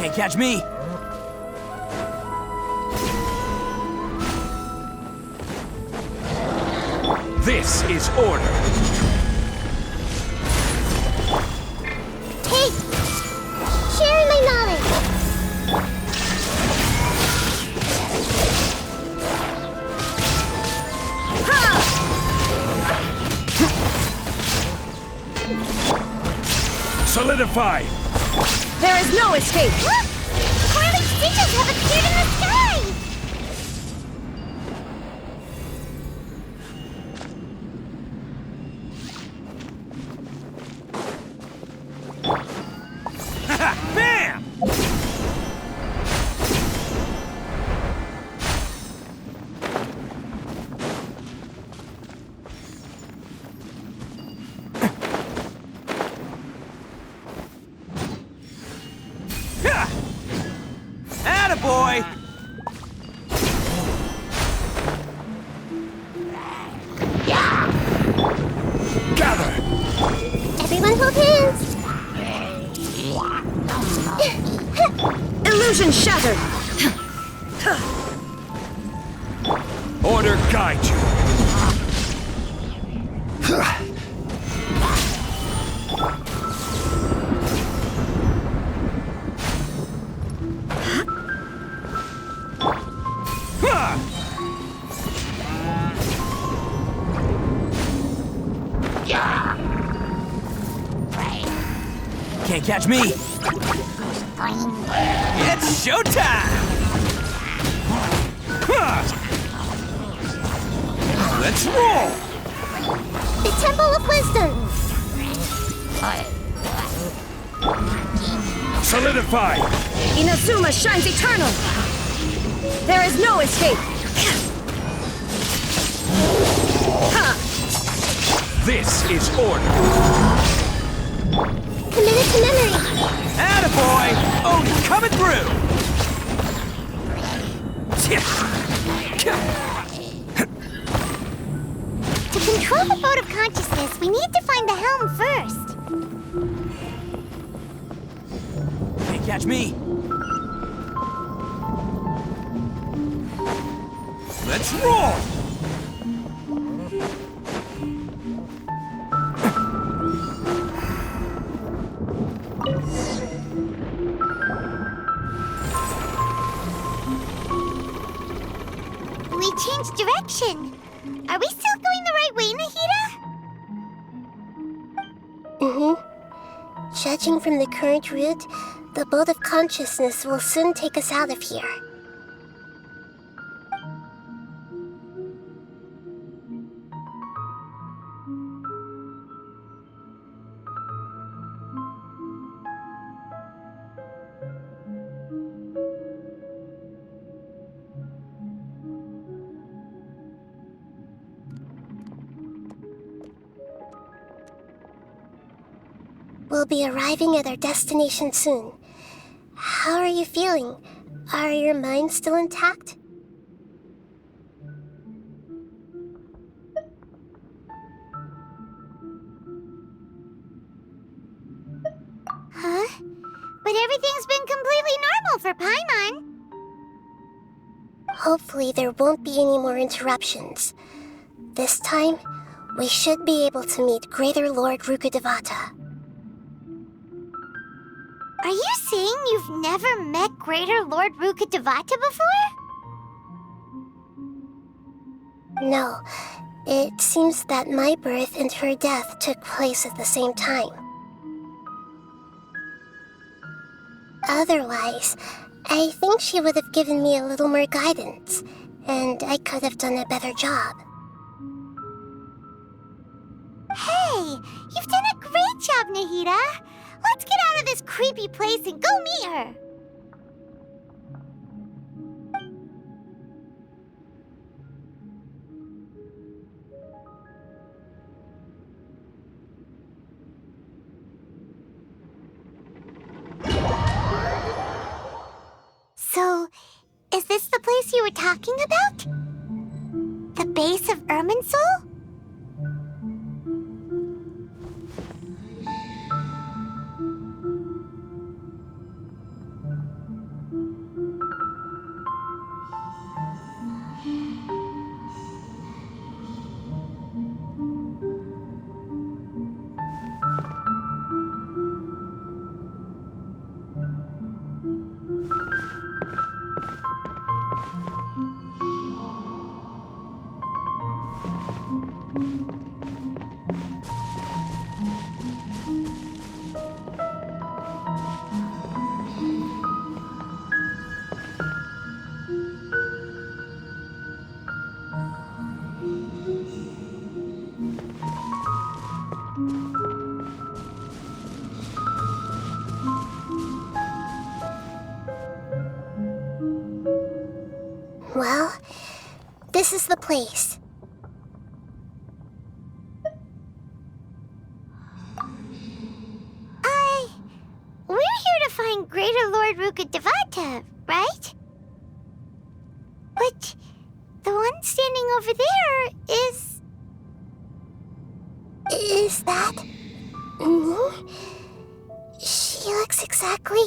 Can't catch me! This is order. Hey! Sharing my knowledge! Solidify! There is no escape! Look! Whirling stitches have appeared in the sky! Bam! Attaboy! Gather! Everyone hold hands! Illusion shattered! Order guide you. Can't catch me! It's showtime! Let's roll! The Temple of Wisdom! Solidify! Inazuma shines eternal! There is no escape! This is order. Committed to memory! Attaboy! Odin coming through! To control the boat of consciousness, we need to find the helm first. Can't catch me! Let's roll! We changed direction. Are we still going the right way, Nahida? Mm-hmm. Judging from the current route, the boat of consciousness will soon take us out of here. We'll be arriving at our destination soon. How are you feeling? Are your minds still intact? Huh? But everything's been completely normal for Paimon. Hopefully there won't be any more interruptions. This time, we should be able to meet Greater Lord Rukkhadevata. Are you saying you've never met Greater Lord Rukkhadevata before? No. It seems that my birth and her death took place at the same time. Otherwise, I think she would have given me a little more guidance, and I could have done a better job. Hey! You've done a great job, Nahida! Let's get out of this creepy place and go meet her! So, is this the place you were talking about? The base of Irminsul? Well, this is the place. We're here to find Greater Lord Rukkhadevata, right? But the one standing over there is... Is that... me? She looks exactly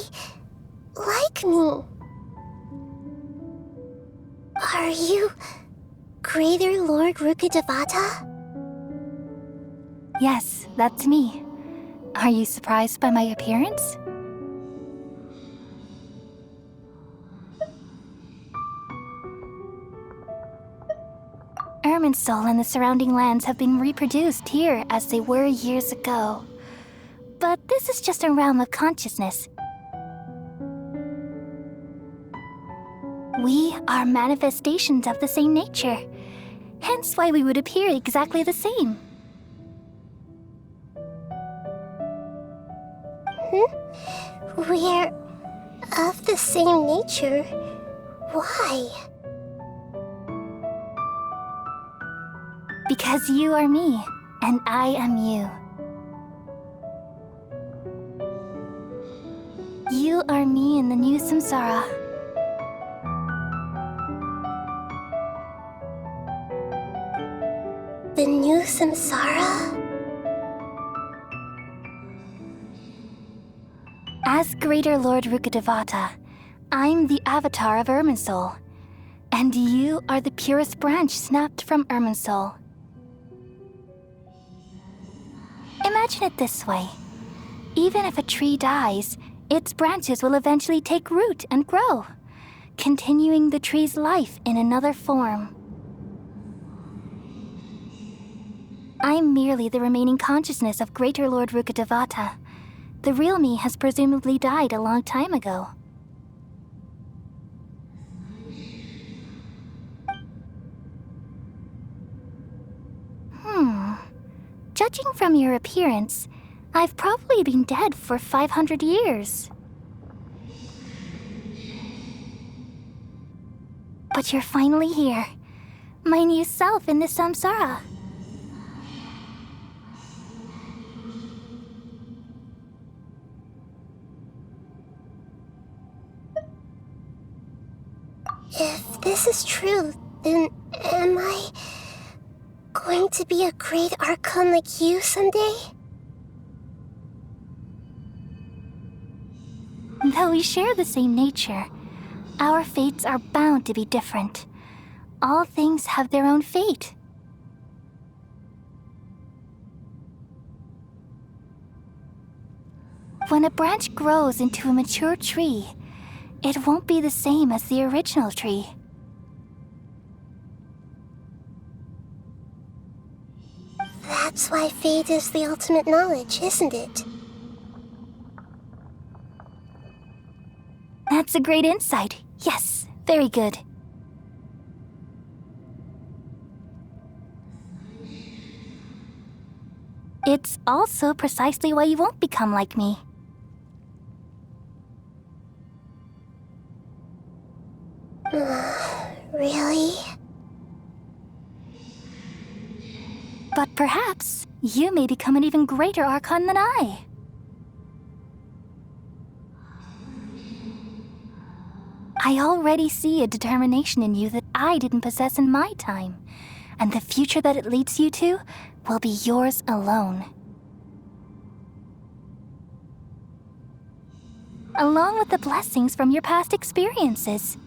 like me. Are you Greater Lord Rukkhadevata? Yes, that's me. Are you surprised by my appearance? Irminsul and the surrounding lands have been reproduced here as they were years ago. But this is just a realm of consciousness. We are manifestations of the same nature, hence why we would appear exactly the same. We're of the same nature. Why? Because you are me, and I am you. You are me in the new samsara. The new samsara? As Greater Lord Rukkhadevata, I'm the avatar of Irminsul, and you are the purest branch snapped from Irminsul. Imagine it this way. Even if a tree dies, its branches will eventually take root and grow, continuing the tree's life in another form. I'm merely the remaining consciousness of Greater Lord Rukkhadevata. The real me has presumably died a long time ago. Judging from your appearance, I've probably been dead for 500 years. But you're finally here. My new self in the samsara. If this is true, then am I going to be a great archon like you someday? Though we share the same nature, our fates are bound to be different. All things have their own fate. When a branch grows into a mature tree, it won't be the same as the original tree. That's why fate is the ultimate knowledge, isn't it? That's a great insight. Yes, very good. It's also precisely why you won't become like me. Really? But perhaps you may become an even greater archon than I. I already see a determination in you that I didn't possess in my time, and the future that it leads you to will be yours alone. Along with the blessings from your past experiences.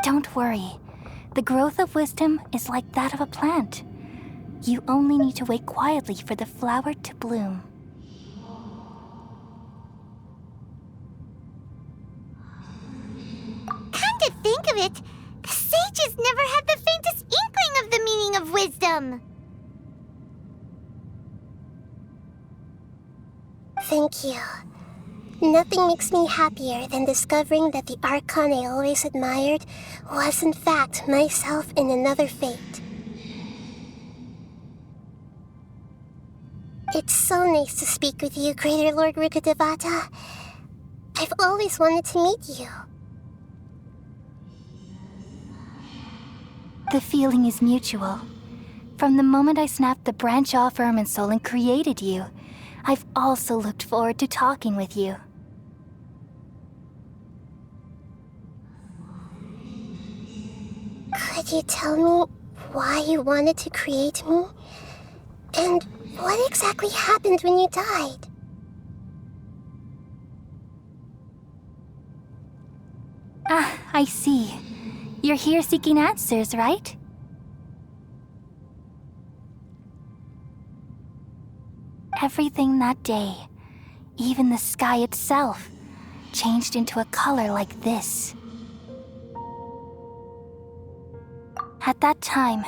Don't worry. The growth of wisdom is like that of a plant. You only need to wait quietly for the flower to bloom. to think of it, the sages never had the faintest inkling of the meaning of wisdom. Thank you. Nothing makes me happier than discovering that the Archon I always admired was in fact myself in another fate. It's so nice to speak with you, Greater Lord Rukkhadevata. I've always wanted to meet you. The feeling is mutual. From the moment I snapped the branch off Irminsul and created you, I've also looked forward to talking with you. Could you tell me why you wanted to create me? And what exactly happened when you died? Ah, I see. You're here seeking answers, right? Everything that day, even the sky itself, changed into a color like this. At that time,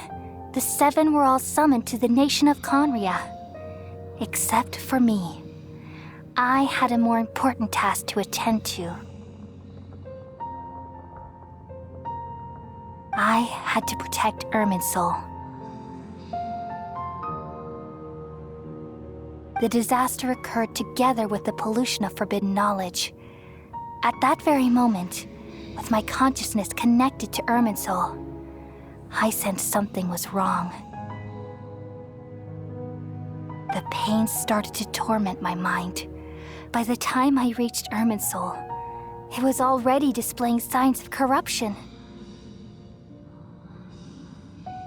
the seven were all summoned to the nation of Conria. Except for me. I had a more important task to attend to. I had to protect Irminsul. The disaster occurred together with the pollution of forbidden knowledge. At that very moment, with my consciousness connected to Irminsul, I sensed something was wrong. The pain started to torment my mind. By the time I reached Irminsul, it was already displaying signs of corruption.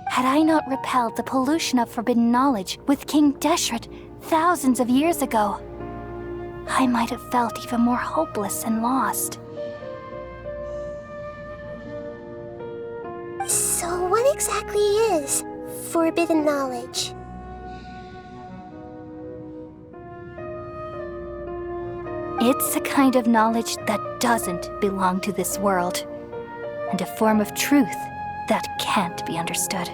Had I not repelled the pollution of forbidden knowledge with King Deshret thousands of years ago, I might have felt even more hopeless and lost. So what exactly is forbidden knowledge? It's a kind of knowledge that doesn't belong to this world, and a form of truth that can't be understood.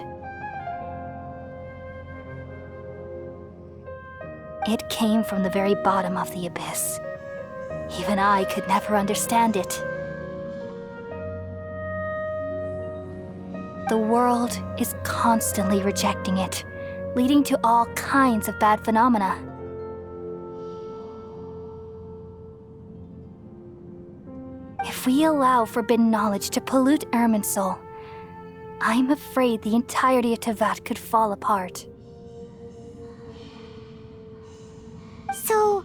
It came from the very bottom of the abyss. Even I could never understand it. The world is constantly rejecting it, leading to all kinds of bad phenomena. If we allow forbidden knowledge to pollute Irminsul, I'm afraid the entirety of Teyvat could fall apart. So,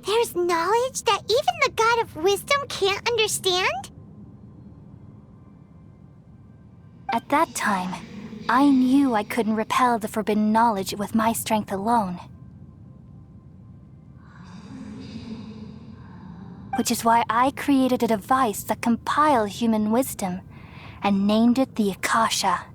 there's knowledge that even the God of Wisdom can't understand? At that time, I knew I couldn't repel the forbidden knowledge with my strength alone. Which is why I created a device that compiled human wisdom and named it the Akasha.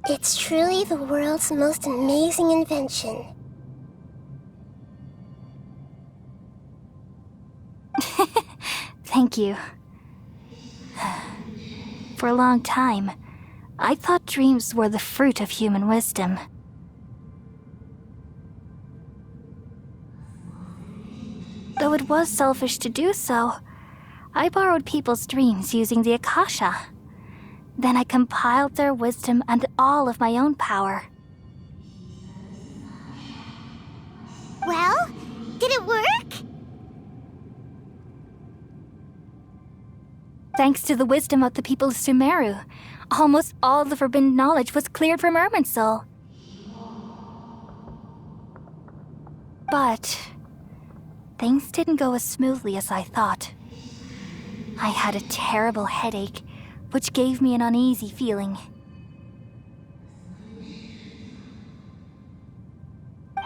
It's truly the world's most amazing invention. Thank you. For a long time, I thought dreams were the fruit of human wisdom. Though it was selfish to do so, I borrowed people's dreams using the Akasha. Then I compiled their wisdom and all of my own power. Well, did it work? Thanks to the wisdom of the people of Sumeru, almost all the forbidden knowledge was cleared from Irminsul. But things didn't go as smoothly as I thought. I had a terrible headache, which gave me an uneasy feeling.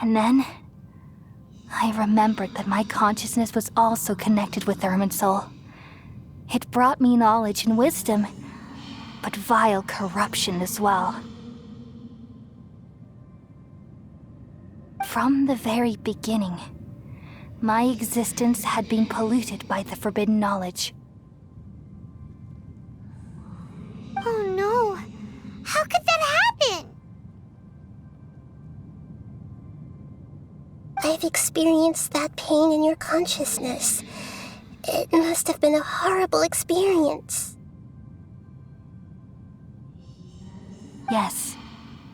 And then, I remembered that my consciousness was also connected with Irminsul. It brought me knowledge and wisdom, but vile corruption as well. From the very beginning, My existence had been polluted by the forbidden knowledge. Oh no. How could that happen? I've experienced that pain in your consciousness. It must have been a horrible experience. Yes,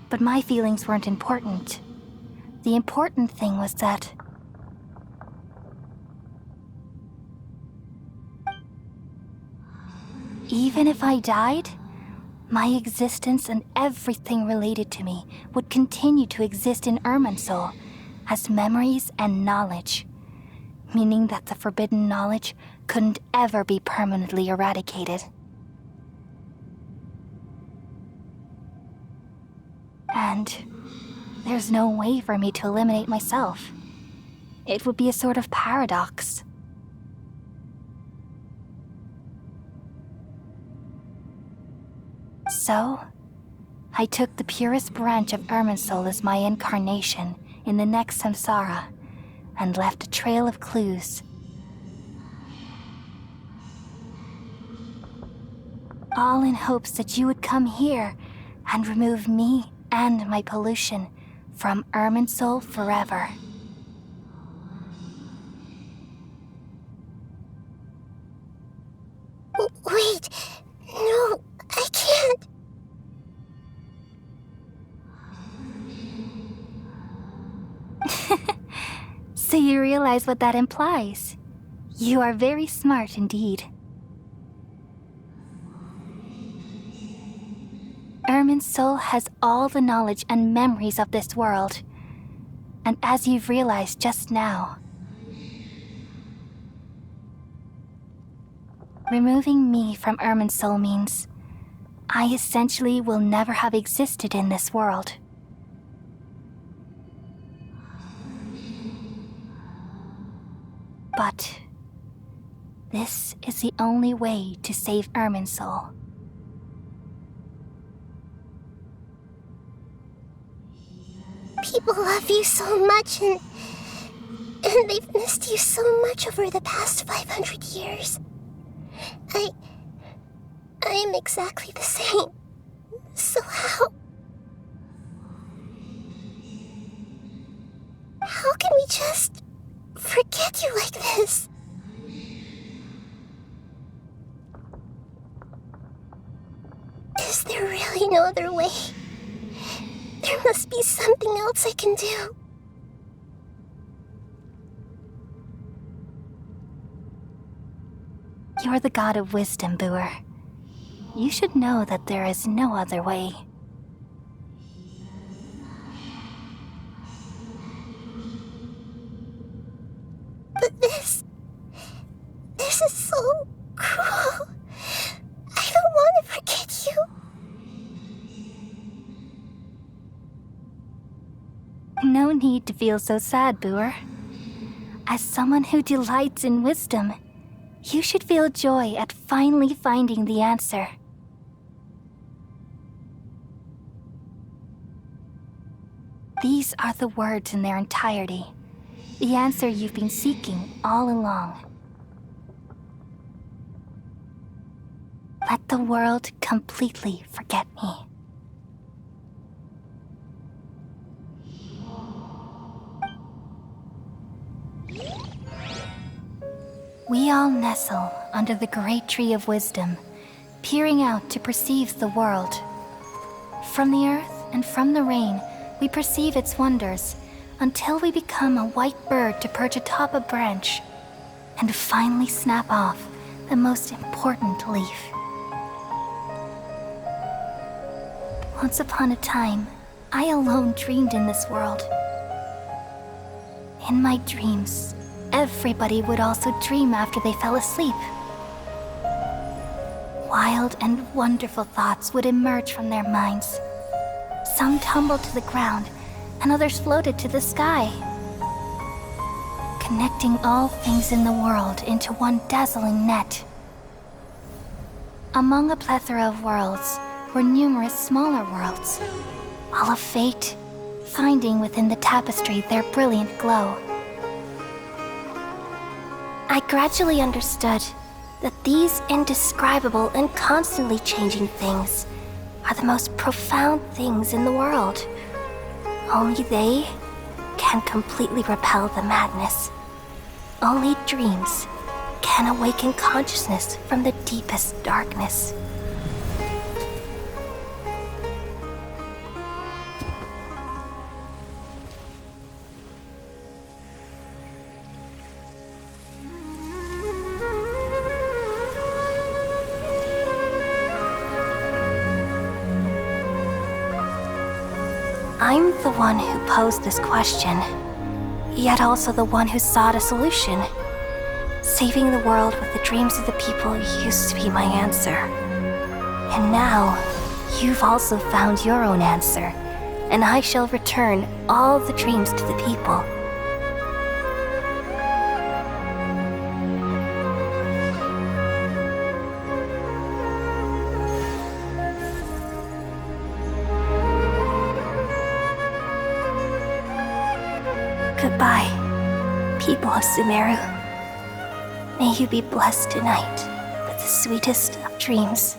but my feelings weren't important. The important thing was that even if I died, my existence and everything related to me would continue to exist in Irminsul as memories and knowledge, meaning that the forbidden knowledge couldn't ever be permanently eradicated. And there's no way for me to eliminate myself. It would be a sort of paradox. So, I took the purest branch of Irminsul as my incarnation in the next samsara and left a trail of clues. All in hopes that you would come here and remove me and my pollution from Irminsul forever. Wait, no, I can't. So you realize what that implies. You are very smart indeed. Irminsul has all the knowledge and memories of this world. And as you've realized just now, removing me from Irminsul means I essentially will never have existed in this world. But this is the only way to save Irminsul. People love you so much, and they've missed you so much over the past 500 years. I am exactly the same. So how can we just forget you like this? Is there really no other way? There must be something else I can do. You're the god of wisdom, Boer. You should know that there is no other way. But this is so cruel. I don't want to forget you. No need to feel so sad, Boer. As someone who delights in wisdom, you should feel joy at finally finding the answer. These are the words in their entirety, the answer you've been seeking all along. Let the world completely forget me. We all nestle under the great tree of wisdom, peering out to perceive the world. From the earth and from the rain, we perceive its wonders, until we become a white bird to perch atop a branch, and finally snap off the most important leaf. Once upon a time, I alone dreamed in this world. In my dreams, everybody would also dream after they fell asleep. Wild and wonderful thoughts would emerge from their minds. Some tumbled to the ground, and others floated to the sky, connecting all things in the world into one dazzling net. Among a plethora of worlds were numerous smaller worlds, all of fate, finding within the tapestry their brilliant glow. I gradually understood that these indescribable and constantly changing things are the most profound things in the world. Only they can completely repel the madness. Only dreams can awaken consciousness from the deepest darkness. I'm the one who posed this question, yet also the one who sought a solution. Saving the world with the dreams of the people used to be my answer. And now, you've also found your own answer, and I shall return all the dreams to the people. Goodbye, people of Sumeru. May you be blessed tonight with the sweetest of dreams.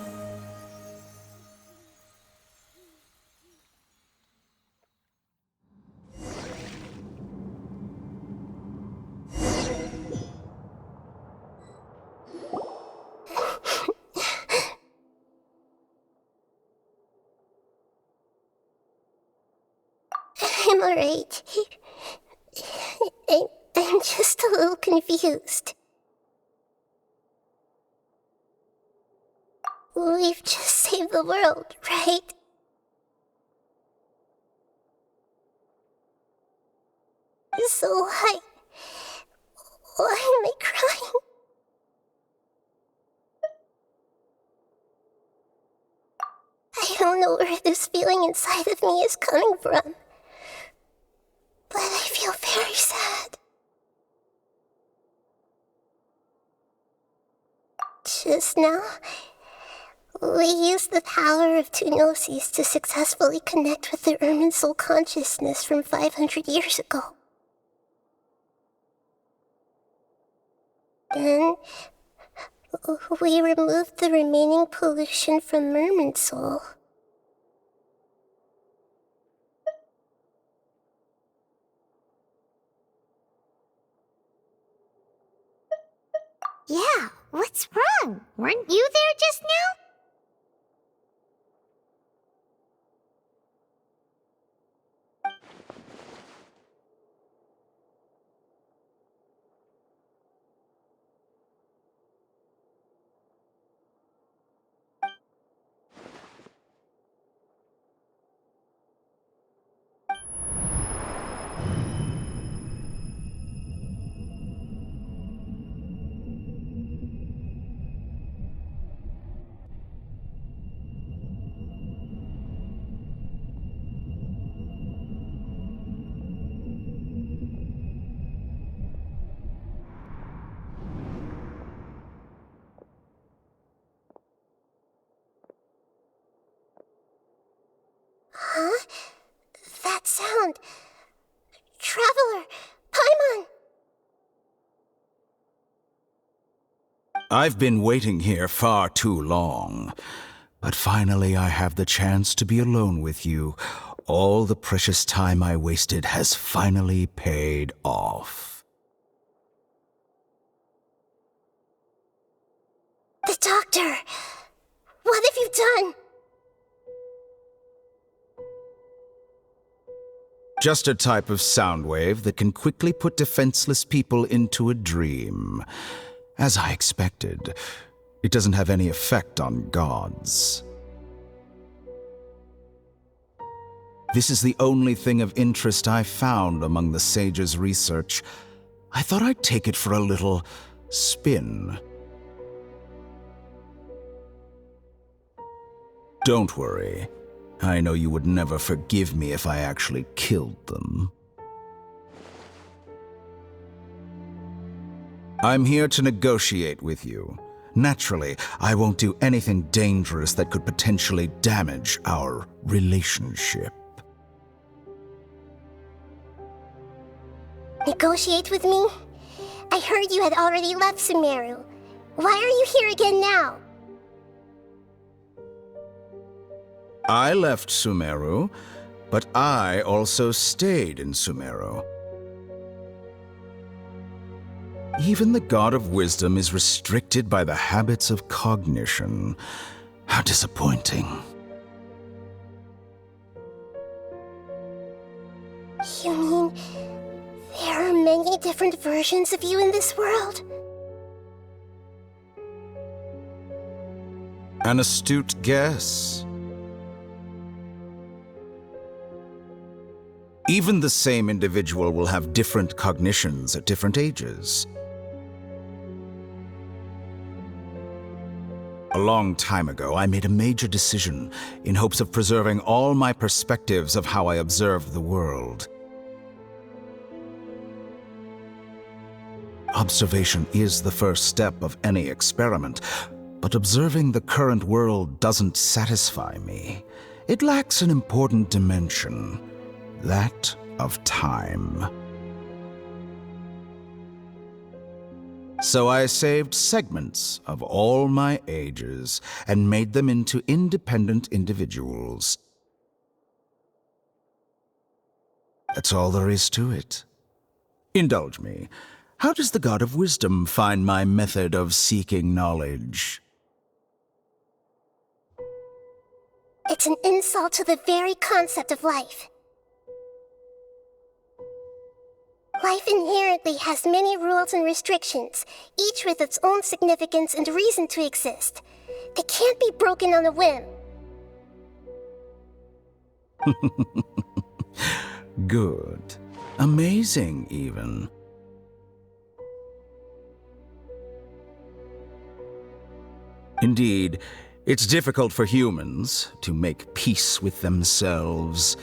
I'm alright. I'm just a little confused. We've just saved the world, right? So why am I crying? I don't know where this feeling inside of me is coming from, but I feel very sad. Just now, we used the power of two gnosis to successfully connect with the Ermin soul consciousness from 500 years ago. Then, we removed the remaining pollution from Merman soul. Yeah, what's wrong? Weren't you there just now? Huh? That sound. Traveler! Paimon! I've been waiting here far too long. But finally I have the chance to be alone with you. All the precious time I wasted has finally paid off. The doctor! What have you done? Just a type of sound wave that can quickly put defenseless people into a dream. As I expected, it doesn't have any effect on gods. This is the only thing of interest I found among the sage's research. I thought I'd take it for a little spin. Don't worry. I know you would never forgive me if I actually killed them. I'm here to negotiate with you. Naturally, I won't do anything dangerous that could potentially damage our relationship. Negotiate with me? I heard you had already left Sumeru. Why are you here again now? I left Sumeru, but I also stayed in Sumeru. Even the God of Wisdom is restricted by the habits of cognition. How disappointing. You mean there are many different versions of you in this world? An astute guess. Even the same individual will have different cognitions at different ages. A long time ago, I made a major decision in hopes of preserving all my perspectives of how I observed the world. Observation is the first step of any experiment, but observing the current world doesn't satisfy me. It lacks an important dimension, that of time. So I saved segments of all my ages and made them into independent individuals. That's all there is to it. Indulge me. How does the God of Wisdom find my method of seeking knowledge? It's an insult to the very concept of life. Life inherently has many rules and restrictions, each with its own significance and reason to exist. They can't be broken on a whim. Good. Amazing, even. Indeed, it's difficult for humans to make peace with themselves,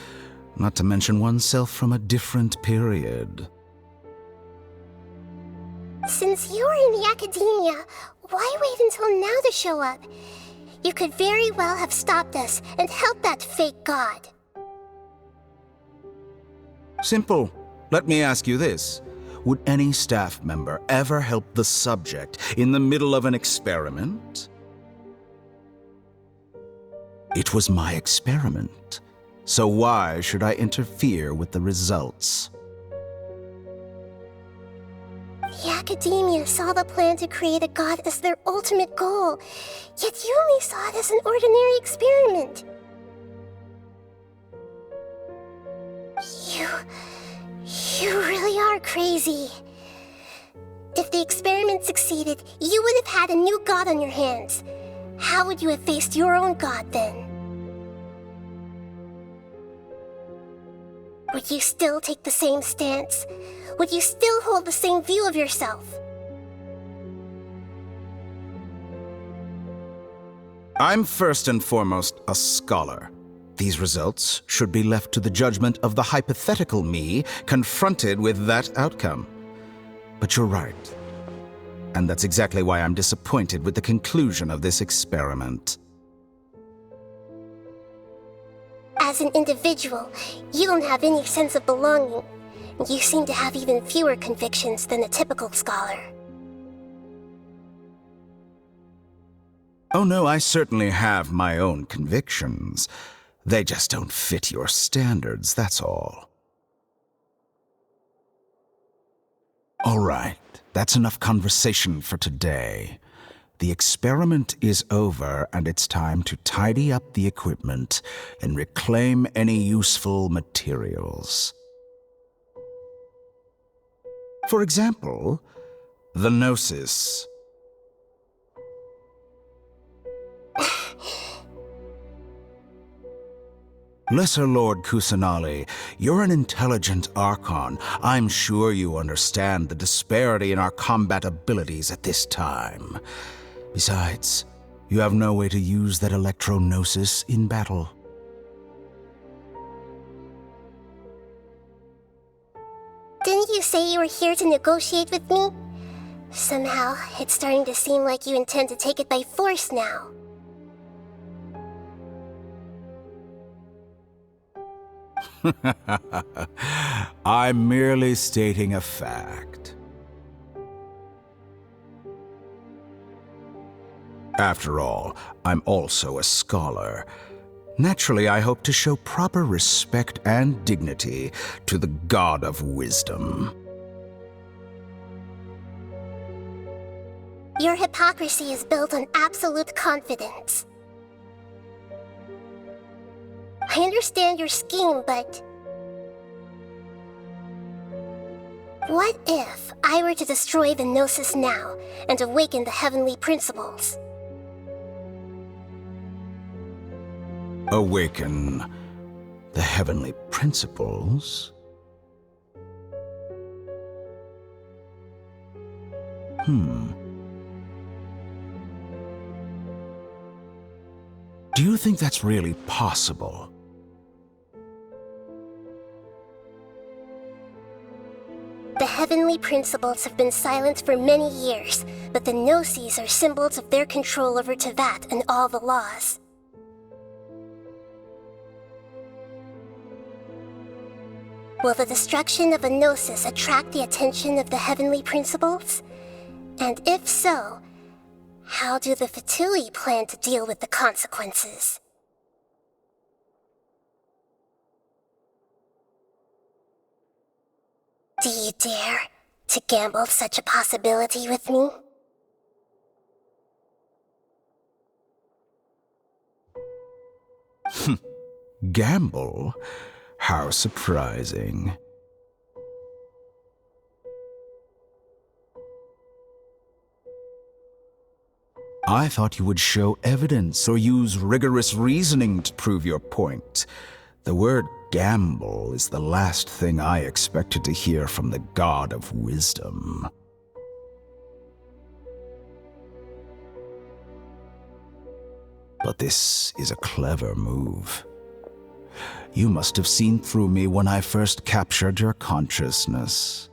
not to mention oneself from a different period. Since you're in the academia, why wait until now to show up? You could very well have stopped us and helped that fake god. Simple. Let me ask you this. Would any staff member ever help the subject in the middle of an experiment? It was my experiment, so why should I interfere with the results? The academia saw the plan to create a god as their ultimate goal, yet you only saw it as an ordinary experiment. You really are crazy. If the experiment succeeded, you would have had a new god on your hands. How would you have faced your own god then? Would you still take the same stance? Would you still hold the same view of yourself? I'm first and foremost a scholar. These results should be left to the judgment of the hypothetical me confronted with that outcome. But you're right. And that's exactly why I'm disappointed with the conclusion of this experiment. As an individual, you don't have any sense of belonging. You seem to have even fewer convictions than a typical scholar. Oh no, I certainly have my own convictions. They just don't fit your standards, that's all. All right, that's enough conversation for today. The experiment is over, and it's time to tidy up the equipment and reclaim any useful materials. For example, the Gnosis. Lesser Lord Kusanali, you're an intelligent Archon. I'm sure you understand the disparity in our combat abilities at this time. Besides, you have no way to use that electro-gnosis in battle. Didn't you say you were here to negotiate with me? Somehow, it's starting to seem like you intend to take it by force now. I'm merely stating a fact. After all, I'm also a scholar. Naturally, I hope to show proper respect and dignity to the God of Wisdom. Your hypocrisy is built on absolute confidence. I understand your scheme, but... what if I were to destroy the Gnosis now and awaken the heavenly principles? Awaken the heavenly principles? Do you think that's really possible? The heavenly principles have been silent for many years, but the Gnosis are symbols of their control over Teyvat and all the laws. Will the destruction of a Gnosis attract the attention of the heavenly principles? And if so, how do the Fatui plan to deal with the consequences? Do you dare to gamble such a possibility with me? Gamble? How surprising. I thought you would show evidence or use rigorous reasoning to prove your point. The word gamble is the last thing I expected to hear from the God of Wisdom. But this is a clever move. You must have seen through me when I first captured your consciousness.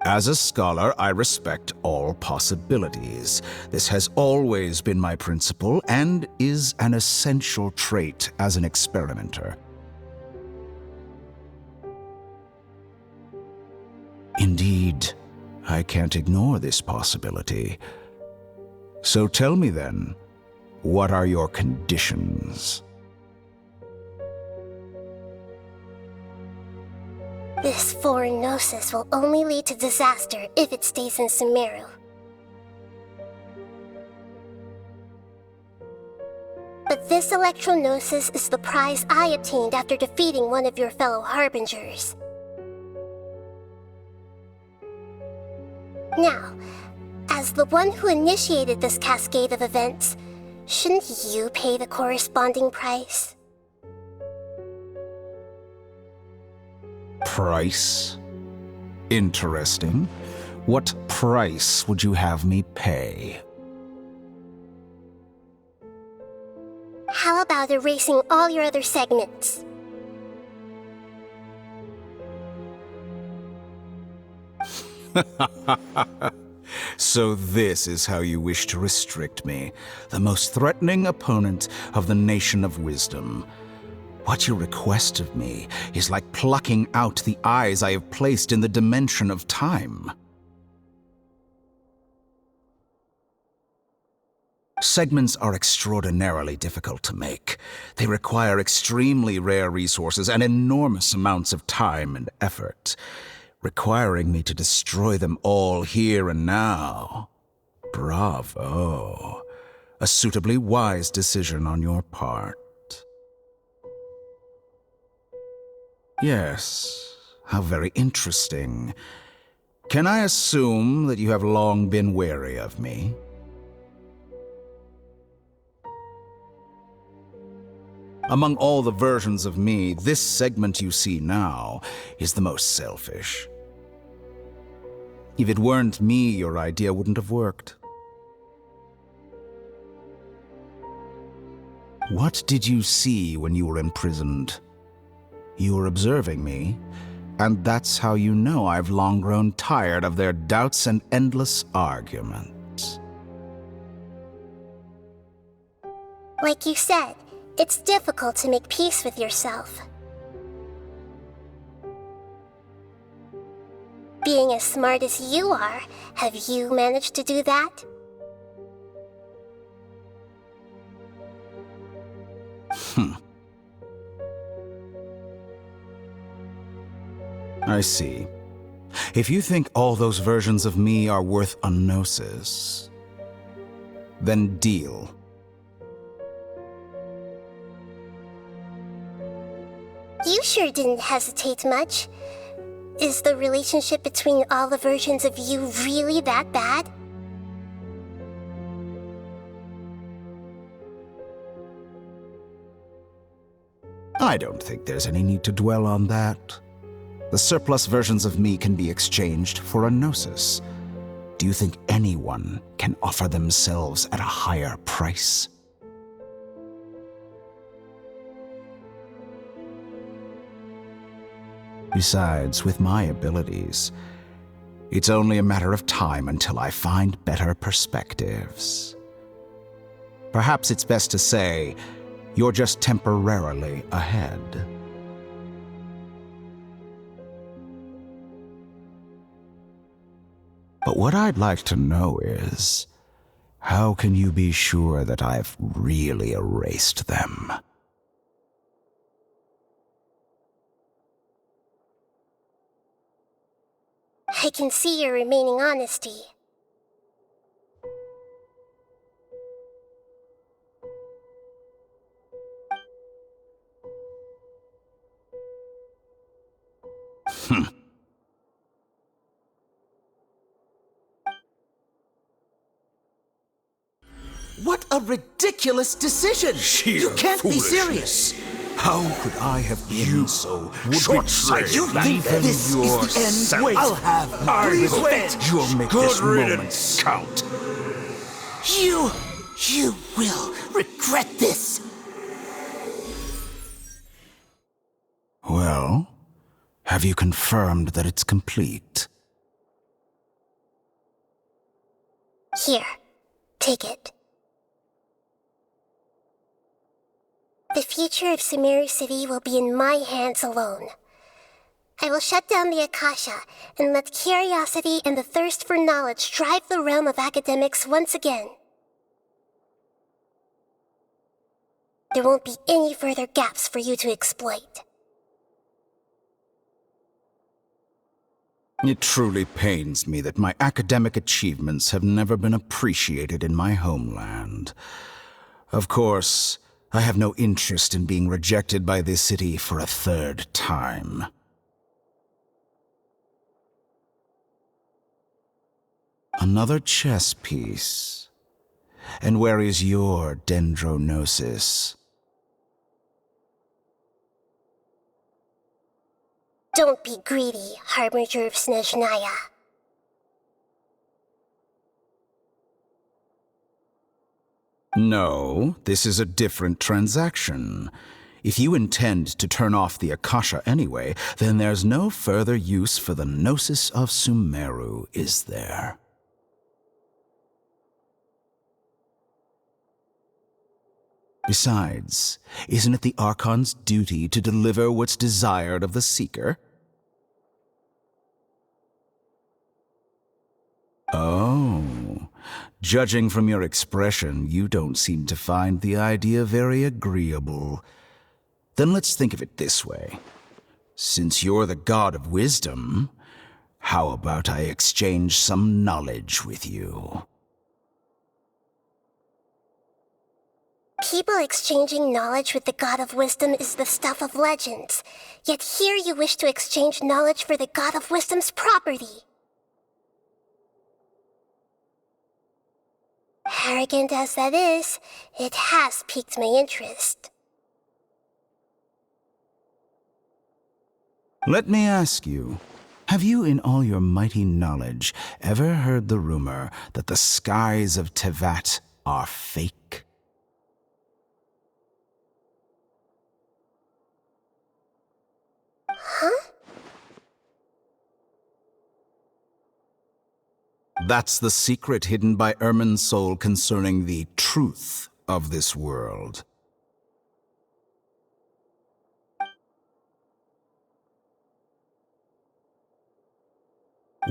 As a scholar, I respect all possibilities. This has always been my principle and is an essential trait as an experimenter. Indeed, I can't ignore this possibility. So tell me then, what are your conditions? This foreign Gnosis will only lead to disaster if it stays in Sumeru. But this Electro-Gnosis is the prize I obtained after defeating one of your fellow Harbingers. Now, as the one who initiated this cascade of events, shouldn't you pay the corresponding price? Price? Interesting. What price would you have me pay? How about erasing all your other segments? So this is how you wish to restrict me, the most threatening opponent of the Nation of Wisdom. What you request of me is like plucking out the eyes I have placed in the dimension of time. Segments are extraordinarily difficult to make. They require extremely rare resources and enormous amounts of time and effort, requiring me to destroy them all here and now. Bravo. A suitably wise decision on your part. Yes, how very interesting. Can I assume that you have long been wary of me? Among all the versions of me, this segment you see now is the most selfish. If it weren't me, your idea wouldn't have worked. What did you see when you were imprisoned? You were observing me, and that's how you know I've long grown tired of their doubts and endless arguments. Like you said, it's difficult to make peace with yourself. Being as smart as you are, have you managed to do that? I see. If you think all those versions of me are worth a gnosis, then deal. You sure didn't hesitate much. Is the relationship between all the versions of you really that bad? I don't think there's any need to dwell on that. The surplus versions of me can be exchanged for a gnosis. Do you think anyone can offer themselves at a higher price? Besides, with my abilities, it's only a matter of time until I find better perspectives. Perhaps it's best to say, you're just temporarily ahead. But what I'd like to know is, how can you be sure that I've really erased them? I can see your remaining honesty. What a ridiculous decision! You can't be serious! How could I have been so short-sighted? You think this is the end? Wait, I'll have please wait! You'll make this moment count. You will regret this! Well, have you confirmed that it's complete? Here, take it. The future of Sumeru City will be in my hands alone. I will shut down the Akasha and let curiosity and the thirst for knowledge drive the realm of academics once again. There won't be any further gaps for you to exploit. It truly pains me that my academic achievements have never been appreciated in my homeland. Of course, I have no interest in being rejected by this city for a third time. Another chess piece. And where is your dendronosis? Don't be greedy, Harbinger of Snezhnaya. No, this is a different transaction. If you intend to turn off the Akasha anyway, then there's no further use for the Gnosis of Sumeru, is there? Besides, isn't it the Archon's duty to deliver what's desired of the Seeker? Oh, judging from your expression, you don't seem to find the idea very agreeable. Then let's think of it this way. Since you're the god of wisdom, how about I exchange some knowledge with you? People exchanging knowledge with the God of Wisdom is the stuff of legends. Yet here you wish to exchange knowledge for the God of Wisdom's property. Arrogant as that is, it has piqued my interest. Let me ask you, have you in all your mighty knowledge ever heard the rumor that the skies of Tevat are fake? Huh? That's the secret hidden by Ermin's soul concerning the truth of this world.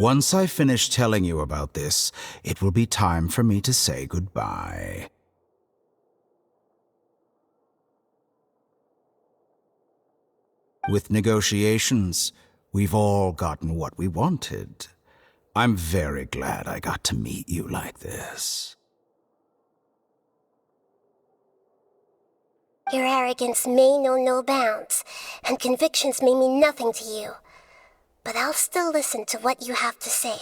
Once I finish telling you about this, it will be time for me to say goodbye. With negotiations, we've all gotten what we wanted. I'm very glad I got to meet you like this. Your arrogance may know no bounds, and convictions may mean nothing to you. But I'll still listen to what you have to say.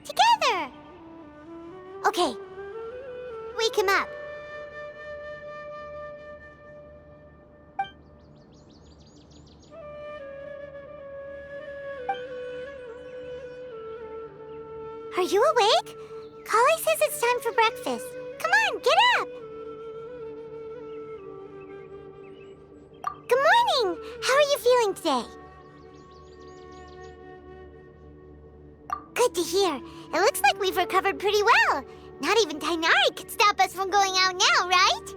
Together! Okay. Wake him up. Are you awake? Kali says it's time for breakfast. Come on, get up! Good morning! How are you feeling today? Good to hear. It looks like we've recovered pretty well. Not even Tainari could stop us from going out now, right?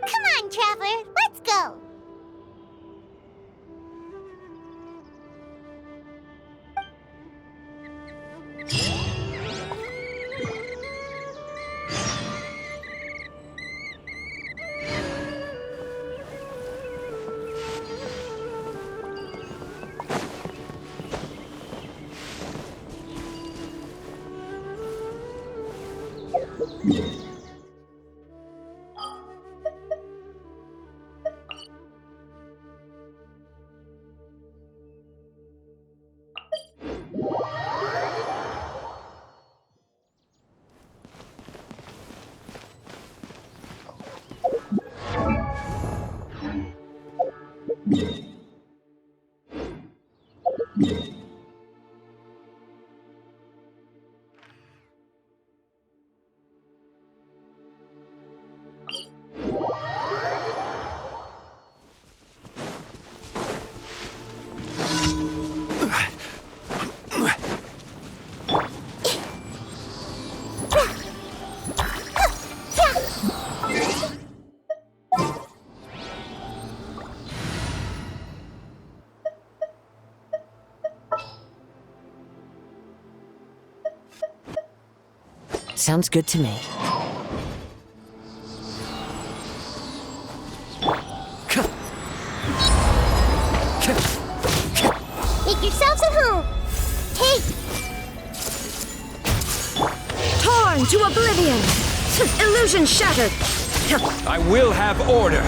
Come on, Traveler, let's go! Sounds good to me. Make yourselves at home. Hey! Torn to oblivion! Illusion shattered! I will have order.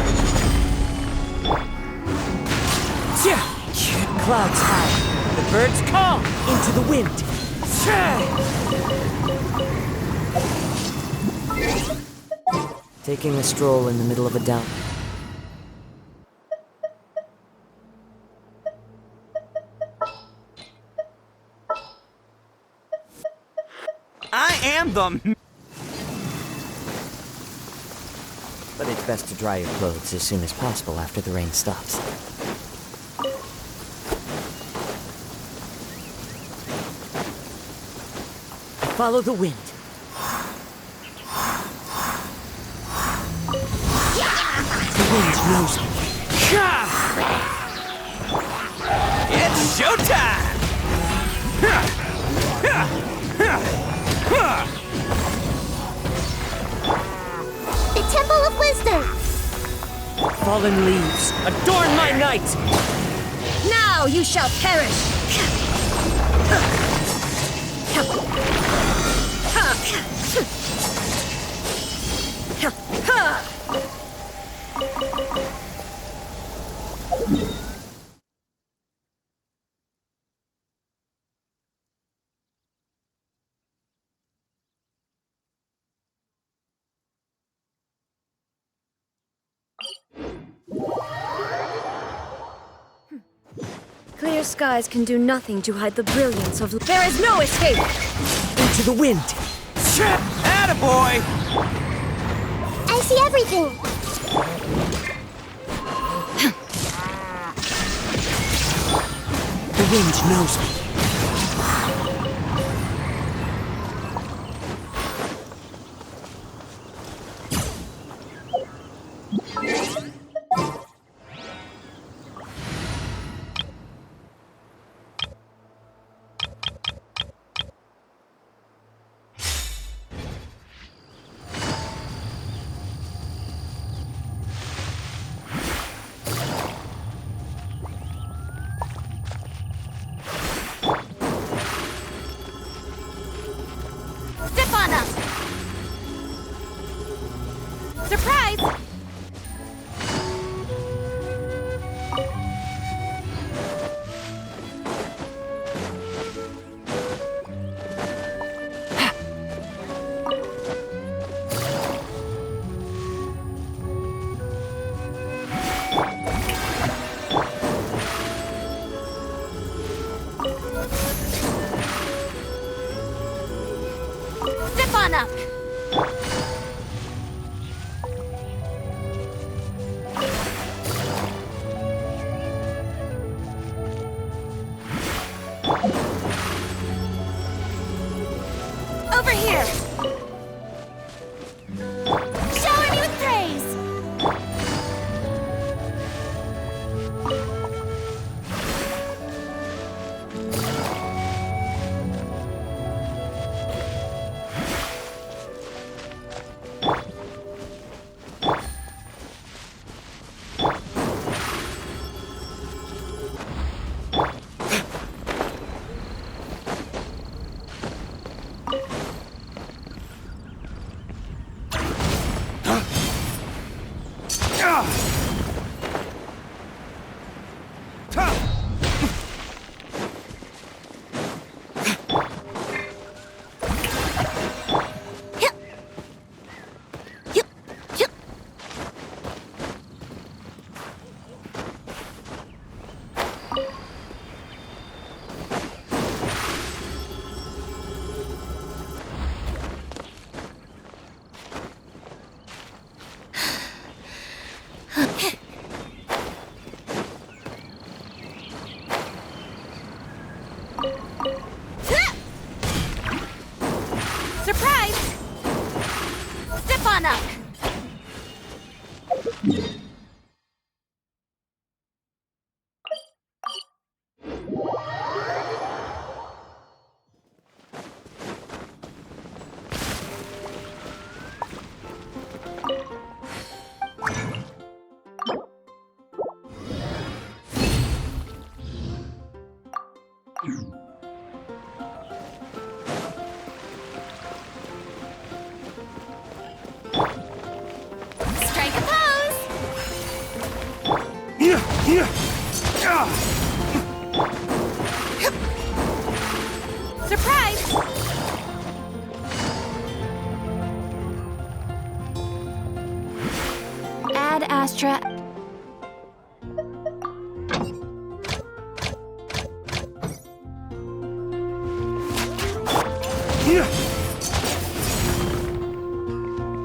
Clouds high, the birds call into the wind. Taking a stroll in the middle of a dump. I am the... But it's best to dry your clothes as soon as possible after the rain stops. Follow the wind. Yeah! wind knows me. It's showtime! The Temple of Wisdom! Fallen leaves, adorn my night! Now you shall perish! Clear skies can do nothing to hide the brilliance of... There is no escape! Into the wind! Attaboy! I see everything! The wind knows me. Step on up! Surprise! Step on up! Over here! Shower me with praise! Surprise! Step on up! Strike a pose! Surprise! Ad Astra